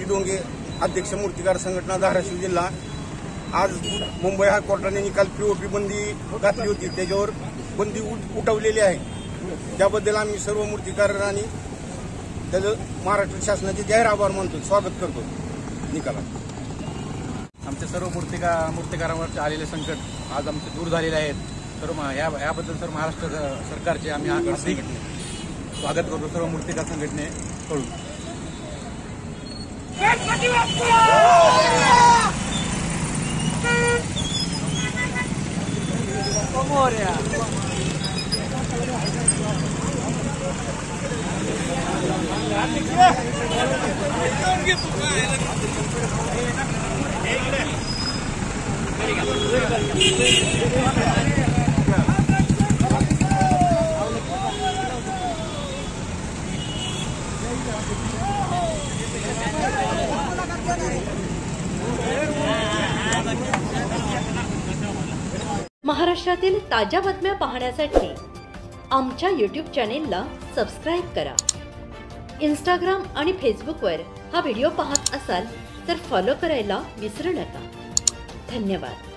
डोंगे अध्यक्ष मूर्तिकार संघटना धाराशिव जिल्हा। आज मुंबई हायकोर्टाने निकाल पीओपी बंदी घातली होती, त्याच्यावर बंदी उठवलेली आहे। त्याबद्दल आम्ही सर्व मूर्तिकार आणि त्याचं महाराष्ट्र शासनाचे जाहीर आभार मानतो, स्वागत करतो निकालात। आमचे सर्व मूर्तिकारांवर आलेले संकट आज आमचे दूर झालेले आहेत। तर याबद्दल सर महाराष्ट्र सरकारचे आम्ही हार्दिक स्वागत करतो सर्व मूर्तिकार संघटनेकडून। महाराष्ट्रातील ताज्या बातम्या पाहण्यासाठी आमच्या YouTube चॅनेलला सबस्क्राईब करा। इंस्टाग्राम आणि फेसबुकवर हा व्हिडिओ पाहत असाल तर फॉलो करायला विसरू नका। धन्यवाद।